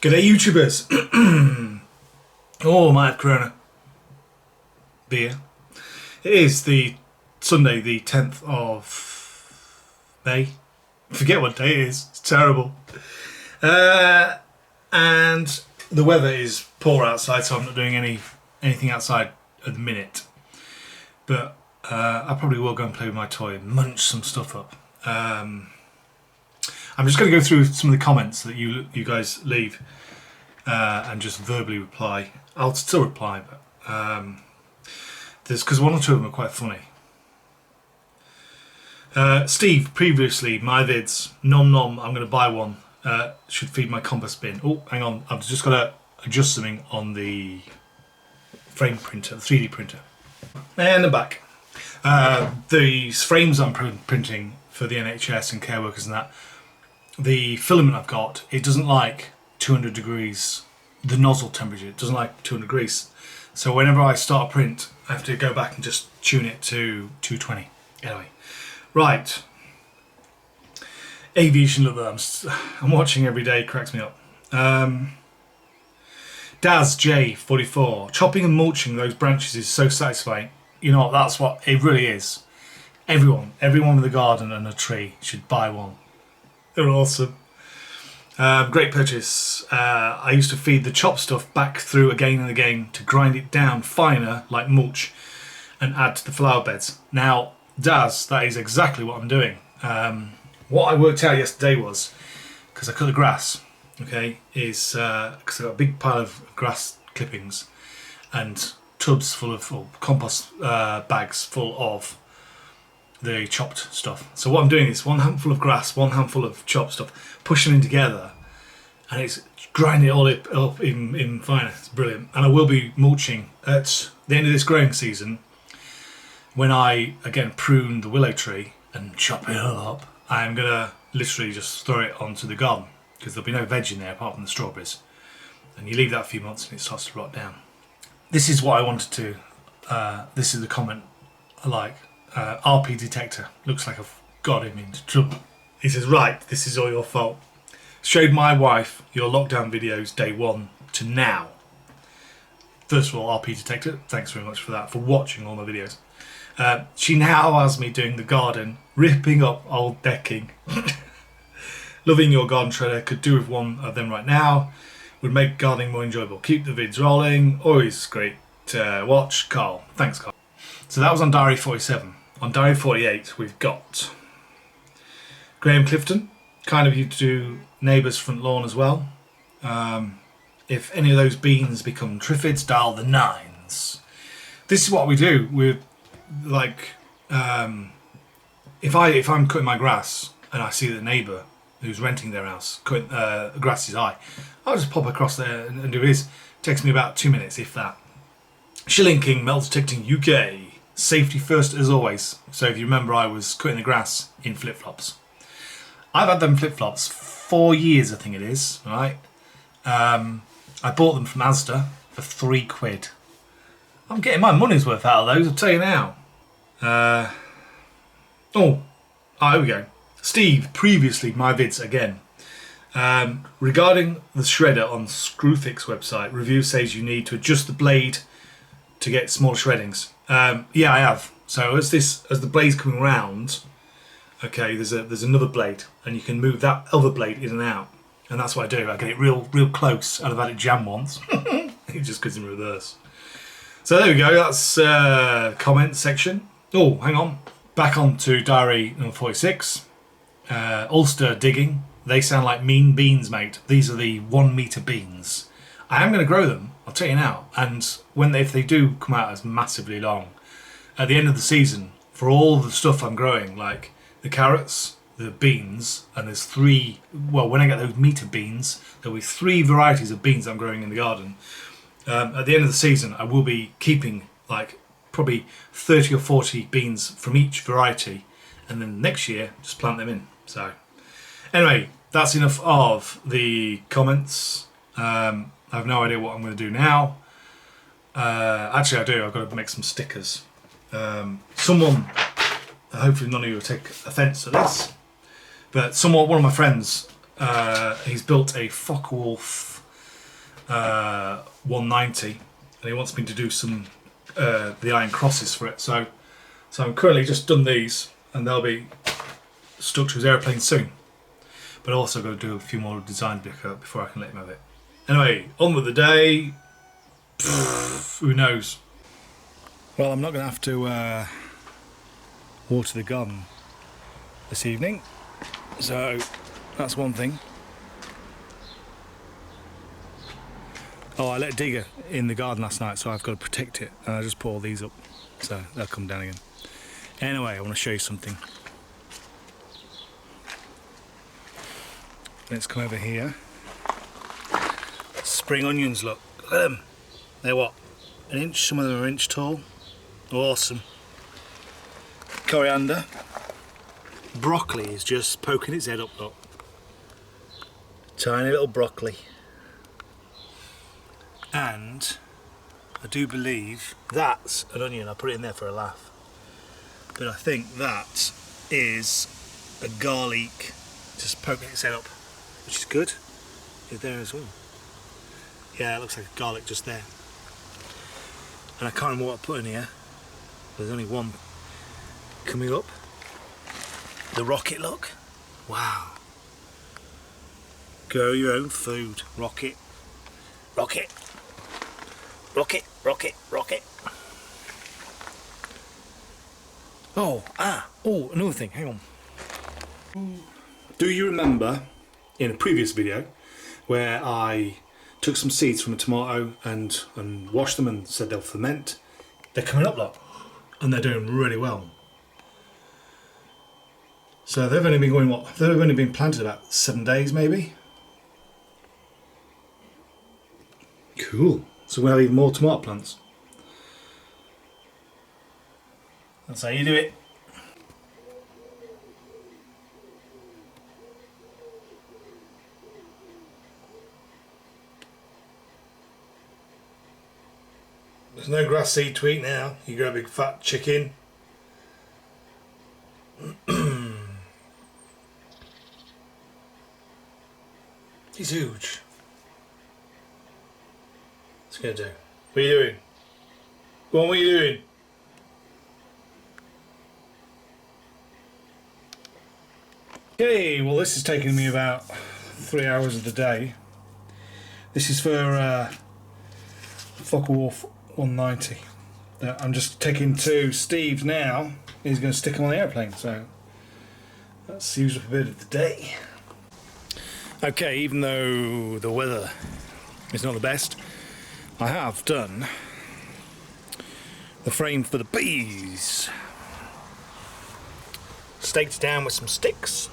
G'day YouTubers! Oh, my Corona beer. It is the Sunday, the 10th of May. I forget what day it is. It's terrible. And the weather is poor outside, so I'm not doing anything outside at the minute. But I probably will go and play with my toy and munch some stuff up. I'm just going to go through some of the comments that you guys leave and just verbally reply. I'll still reply, but because one or two of them are quite funny. Steve, previously, my vids, nom nom, I'm going to buy one, should feed my compost bin. Oh, hang on, I've just got to adjust something on the frame printer, the 3D printer. And the back. These frames I'm printing for the NHS and care workers and that, the filament I've got, it doesn't like 200 degrees, the nozzle temperature, it doesn't like 200 degrees. So whenever I start a print, I have to go back and just tune it to 220. Anyway, right. Aviation lover, I'm watching every day, cracks me up. Daz J44, chopping and mulching those branches is so satisfying. You know, that's what it really is. Everyone with a garden and a tree should buy one. They're awesome. Great purchase. I used to feed the chopped stuff back through again and again to grind it down finer like mulch and add to the flower beds. Now, Daz, that is exactly what I'm doing. What I worked out yesterday was, because I cut the grass, okay, is because I've got a big pile of grass clippings and tubs full of, or compost bags full of the chopped stuff. So what I'm doing is one handful of grass, one handful of chopped stuff, pushing them together, and it's grinding it all up even finer. It's brilliant. And I will be mulching at the end of this growing season when I again prune the willow tree and chop it all up. I'm gonna literally just throw it onto the garden because there'll be no veg in there apart from the strawberries. And you leave that a few months and it starts to rot down. This is what I wanted to. This is the comment I like. RP detector looks like I've got him into trouble. He says, right, this is all your fault. Showed my wife your lockdown videos day one to now. First of all, RP detector, thanks very much for that, for watching all my videos. She now has me doing the garden, ripping up old decking. Loving your garden shredder, could do with one of them right now. Would make gardening more enjoyable. Keep the vids rolling, always great to watch. Carl, thanks Carl. So that was on Diary 47. On Diary 48, we've got Graham Clifton, kind of you to do neighbour's front lawn as well. If any of those beans become triffids, dial the 9s. This is what we do. We're like, if I'm cutting my grass and I see the neighbour who's renting their house cutting grass is high, I'll just pop across there and do his. Takes me about 2 minutes, if that. Shilling King, Metal Detecting UK. Safety first as always. So if you remember, I was cutting the grass in flip-flops. I've had them flip-flops 4 years, I think it is, right? I bought them from Asda for £3. I'm getting my money's worth out of those, I'll tell you now. Here we go. Steve, previously, my vids again. Regarding the shredder on Screwfix website, review says you need to adjust the blade to get smaller shreddings. Yeah, I have. So as the blade's coming round, okay, there's another blade, and you can move that other blade in and out, and that's what I do. I get it real close, and I've had it jam once. It just goes in reverse. So there we go. That's comment section. Oh, hang on. Back on to Diary number 46. Ulster digging. They sound like mean beans, mate. These are the 1 metre beans. I am going to grow them, I'll tell you now. And if they do come out as massively long, at the end of the season, for all the stuff I'm growing, like the carrots, the beans, and there's three, well, when I get those metre beans, there'll be 3 varieties of beans I'm growing in the garden. At the end of the season, I will be keeping like probably 30 or 40 beans from each variety, and then next year, just plant them in. So anyway, that's enough of the comments. I have no idea what I'm going to do now. Actually, I do. I've got to make some stickers. Someone, hopefully none of you will take offence at this, but one of my friends, he's built a Focke-Wulf 190, and he wants me to do some the iron crosses for it. So I'm currently just done these, and they'll be stuck to his airplane soon. But I also got to do a few more designs before I can let him have it. Anyway, on with the day. Who knows? Well, I'm not going to have to water the garden this evening, so that's one thing. Oh, I let Digger in the garden last night, so I've got to protect it, and I just put all these up, so they'll come down again. Anyway, I want to show you something. Let's come over here. Spring onions, look at them. They're what? An inch, some of them are an inch tall. Awesome. Coriander. Broccoli is just poking its head up, look. Tiny little broccoli. And I do believe that's an onion. I put it in there for a laugh. But I think that is a garlic just poking its head up, which is good. It's there as well. Yeah, it looks like a garlic just there. And I can't remember what I put in here. There's only one coming up. The rocket, look. Wow. Grow your own food. Rocket. Rocket. Rocket, rocket, rocket. Oh, another thing, hang on. Do you remember in a previous video where I took some seeds from a tomato and washed them and said they'll ferment? They're coming up, look, and they're doing really well. So they've only been going, what? They've only been planted about 7 days, maybe. Cool. So we'll have even more tomato plants. That's how you do it. There's no grass seed to eat now. You got a big fat chicken. He's huge. What's he gonna do? What are you doing? Go on, what are you doing? Okay, well this is taking me about 3 hours of the day. This is for Focke-Wulf 190. I'm just taking to Steve now. He's going to stick them on the airplane, so that's used up a bit of the day. Okay, even though the weather is not the best, I have done the frame for the bees. Staked down with some sticks.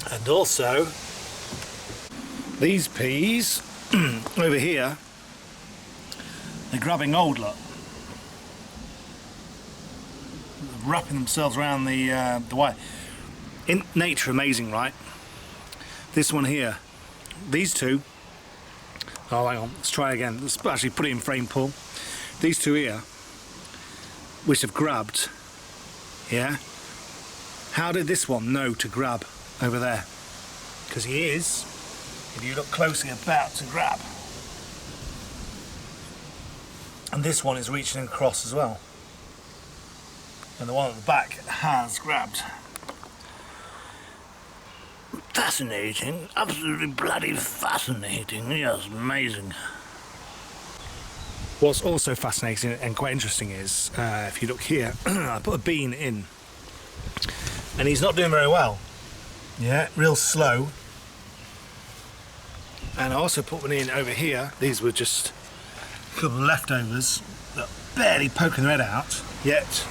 And also these peas over here, they're grabbing hold, look. Wrapping themselves around the wire. In nature, amazing, right? This one here, these two. Oh, hang on, let's try again. Let's actually put it in frame pull. These two here, which have grabbed, yeah? How did this one know to grab over there? Because he is, if you look closely, about to grab. And this one is reaching across as well. And the one at the back has grabbed. Fascinating, absolutely bloody fascinating, yes, amazing. What's also fascinating and quite interesting is, if you look here, I put a bean in, and he's not doing very well. Yeah, real slow. And I also put one in over here. These were just a couple of leftovers that are barely poking their head out, yet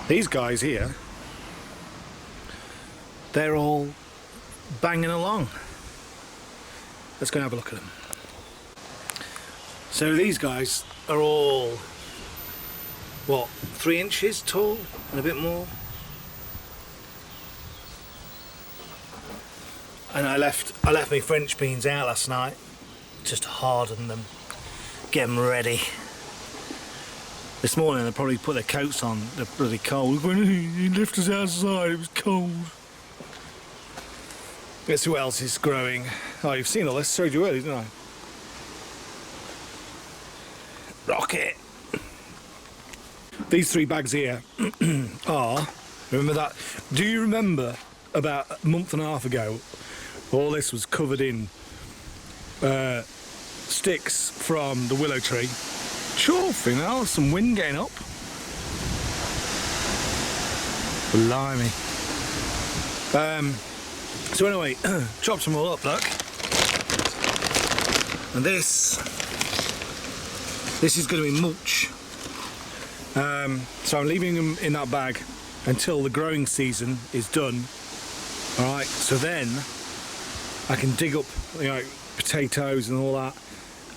these guys here, they're all banging along. Let's go and have a look at them. So these guys are all, what, 3 inches tall and a bit more. And I left my French beans out last night just to harden them, get them ready. This morning they probably put their coats on. They're bloody cold. When he left us outside, it was cold. Guess who else is growing? Oh, you've seen all this. Showed you earlier, didn't I? Rocket. These 3 bags here are. Remember that? Do you remember about a month and a half ago? All this was covered in sticks from the willow tree. Chuff, you know, some wind getting up. Blimey. So anyway, chopped them all up, look. And this is going to be mulch. So I'm leaving them in that bag until the growing season is done. All right, so then I can dig up, you know, potatoes and all that,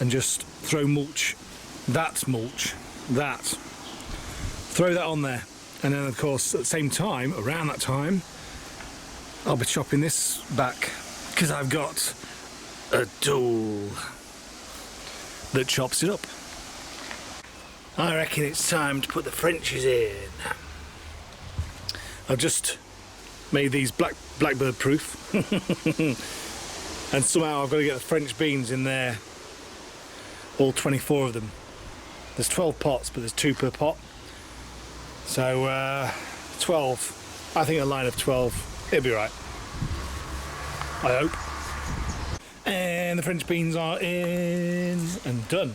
and just throw mulch. That's mulch. That. Throw that on there, and then of course at the same time, around that time, I'll be chopping this back because I've got a tool that chops it up. I reckon it's time to put the Frenchies in. I've just made these blackbird proof and somehow I've got to get the French beans in there, all 24 of them. There's 12 pots, but there's 2 per pot, so 12. I think a line of 12, it'll be right, I hope. And the French beans are in and done.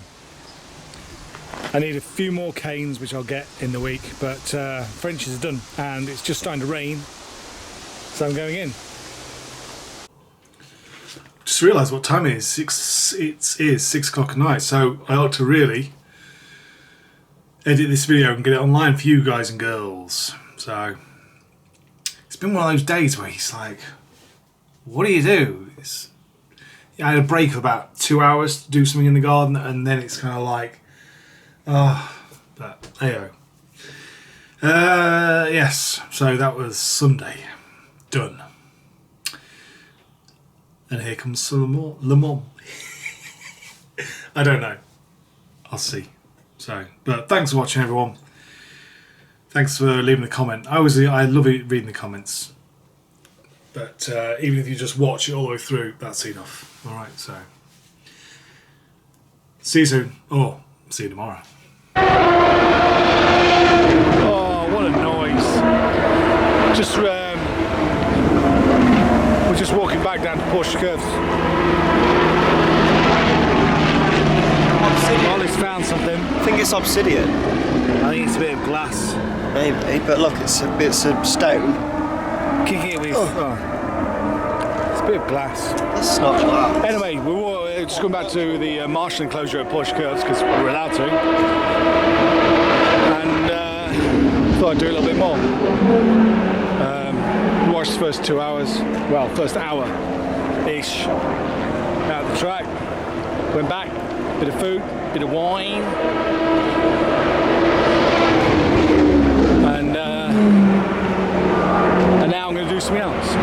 I need a few more canes, which I'll get in the week, but Frenchies are done, and it's just starting to rain, so I'm going in. Just realised what time it is. It is 6 o'clock at night, so I ought to really edit this video and get it online for you guys and girls. So it's been one of those days where he's like, what do you do? I had a break of about 2 hours to do something in the garden, and then it's kind of like, but hey-oh. Yes, so that was Sunday. Done. And here comes some Le Mans. I don't know. I'll see. So, but thanks for watching, everyone. Thanks for leaving a comment. I love reading the comments. But even if you just watch it all the way through, that's enough. All right, so see you soon. Or see you tomorrow. Oh, what a noise! We're just walking back down to Porsche Curves. Ollie's found something. I think it's obsidian. I think it's a bit of glass. Maybe, but look, it's a stone. Kicking it with. It's a bit of glass. That's not glass. Anyway, we're just going back to the marshal enclosure at Porsche Curves because we're allowed to. And thought I'd do a little bit more. Watched the first 2 hours, well, first hour-ish out the track. Went back, bit of food, bit of wine. And now I'm going to do something else.